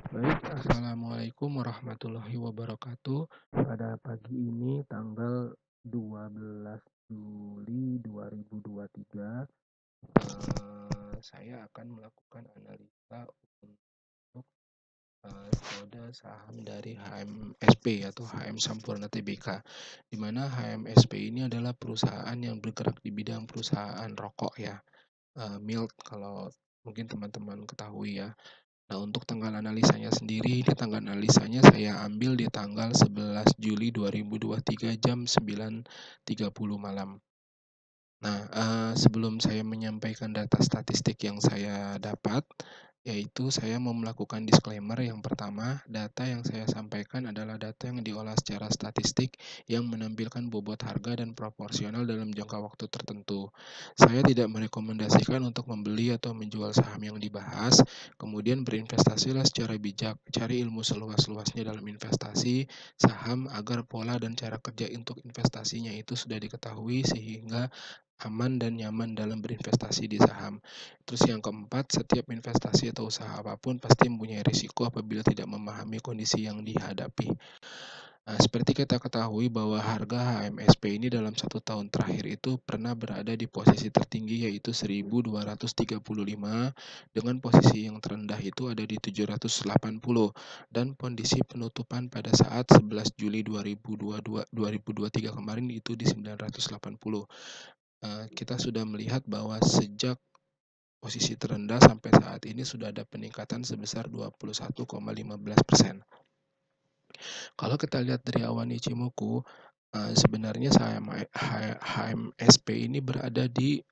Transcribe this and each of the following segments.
Baik, assalamualaikum warahmatullahi wabarakatuh. Pada pagi ini tanggal 12 Juli 2023, saya akan melakukan analisa untuk kode saham dari HMSP atau HM Sampurna Tbk, di mana HMSP ini adalah perusahaan yang bergerak di bidang perusahaan rokok ya, milk kalau mungkin teman-teman ketahui ya. Nah, untuk tanggal analisanya sendiri, ini tanggal analisanya saya ambil di tanggal 11 Juli 2023 jam 9.30 malam. Nah, sebelum saya menyampaikan data statistik yang saya dapat, yaitu saya mau melakukan disclaimer. Yang pertama, data yang saya sampaikan adalah data yang diolah secara statistik yang menampilkan bobot harga dan proporsional dalam jangka waktu tertentu. Saya tidak merekomendasikan untuk membeli atau menjual saham yang dibahas, kemudian berinvestasilah secara bijak, cari ilmu seluas-luasnya dalam investasi saham agar pola dan cara kerja untuk investasinya itu sudah diketahui sehingga aman dan nyaman dalam berinvestasi di saham. Terus yang keempat, setiap investasi atau usaha apapun pasti mempunyai risiko apabila tidak memahami kondisi yang dihadapi. Nah, seperti kita ketahui bahwa harga HMSP ini dalam 1 tahun terakhir itu pernah berada di posisi tertinggi yaitu 1.235 dengan posisi yang terendah itu ada di 780 dan kondisi penutupan pada saat 11 Juli 2023 kemarin itu di 980. Kita sudah melihat bahwa sejak posisi terendah sampai saat ini sudah ada peningkatan sebesar 21,15%. Kalau kita lihat dari awan Ichimoku, sebenarnya saham HMSP ini berada di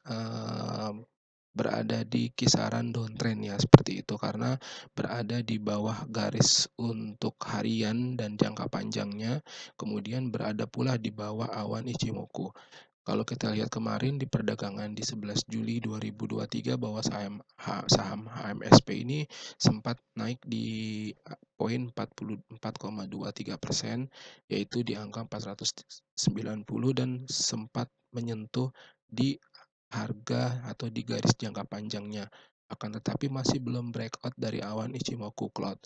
kisaran downtrend ya, seperti itu, karena berada di bawah garis untuk harian dan jangka panjangnya, kemudian berada pula di bawah awan Ichimoku. Kalau kita lihat kemarin di perdagangan di 11 Juli 2023 bahwa saham HMSP ini sempat naik di poin 44,23%, yaitu di angka 490 dan sempat menyentuh di harga atau di garis jangka panjangnya. Akan tetapi masih belum breakout dari awan Ichimoku Cloud.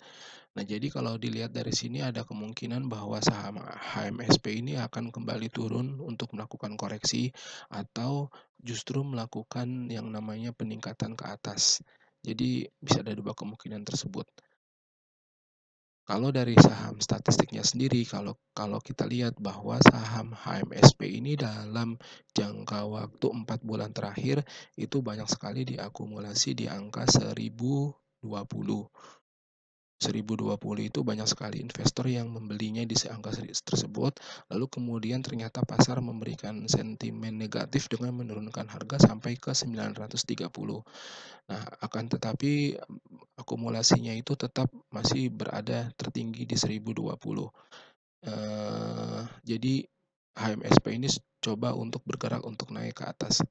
Nah, jadi kalau dilihat dari sini ada kemungkinan bahwa saham HMSP ini akan kembali turun untuk melakukan koreksi atau justru melakukan yang namanya peningkatan ke atas. Jadi bisa ada dua kemungkinan tersebut. Kalau dari saham statistiknya sendiri, kalau kita lihat bahwa saham HMSP ini dalam jangka waktu 4 bulan terakhir itu banyak sekali diakumulasi di angka 1020. 1020 itu banyak sekali investor yang membelinya di angka tersebut, lalu kemudian ternyata pasar memberikan sentimen negatif dengan menurunkan harga sampai ke 930. Nah, akan tetapi akumulasinya itu tetap masih berada tertinggi di 1020. Jadi HMSP ini coba untuk bergerak untuk naik ke atas.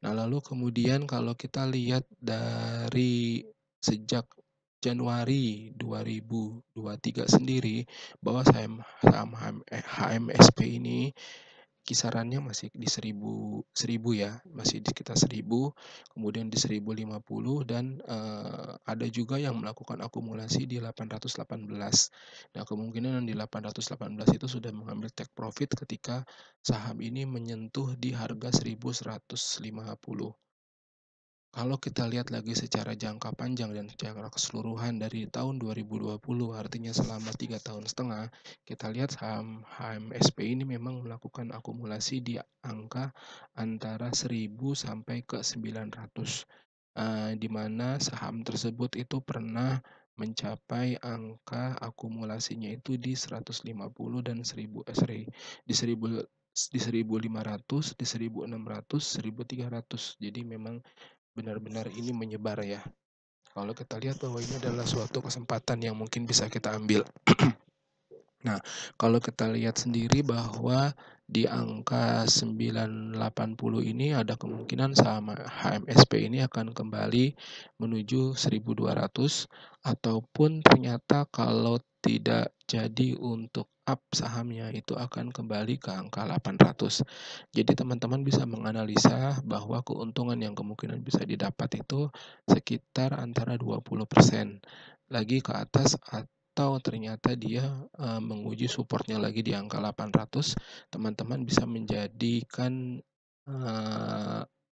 Nah, lalu kemudian kalau kita lihat dari sejak Januari 2023 sendiri, bahwa saham HMSP ini kisarannya masih di 1000 ya, masih di sekitar 1000, kemudian di 1050 dan, ada juga yang melakukan akumulasi di 818. Nah, kemungkinan yang di 818 itu sudah mengambil take profit ketika saham ini menyentuh di harga 1150. Kalau kita lihat lagi secara jangka panjang dan secara keseluruhan dari tahun 2020, artinya selama 3 tahun setengah, kita lihat saham HMSP ini memang melakukan akumulasi di angka antara 1000 sampai ke 900, di mana saham tersebut itu pernah mencapai angka akumulasinya itu di 150 dan 1000, di 1000 di 1500, di 1600, 1300. Jadi memang benar-benar ini menyebar ya. Kalau kita lihat bahwa ini adalah suatu kesempatan yang mungkin bisa kita ambil. Nah, kalau kita lihat sendiri bahwa di angka 980 ini ada kemungkinan saham HMSP ini akan kembali menuju 1.200 ataupun ternyata kalau tidak jadi untuk up sahamnya itu akan kembali ke angka 800. Jadi teman-teman bisa menganalisa bahwa keuntungan yang kemungkinan bisa didapat itu sekitar antara 20% lagi ke atas atau ternyata dia menguji supportnya lagi di angka 800, teman-teman bisa menjadikan,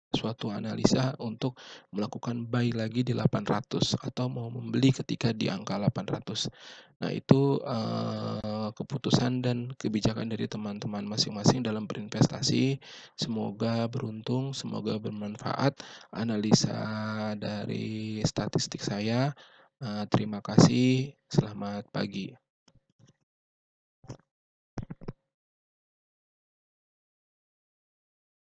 suatu analisa untuk melakukan buy lagi di 800 atau mau membeli ketika di angka 800. Nah itu, keputusan dan kebijakan dari teman-teman masing-masing dalam berinvestasi. Semoga beruntung, semoga bermanfaat analisa dari statistik saya. Terima kasih, selamat pagi.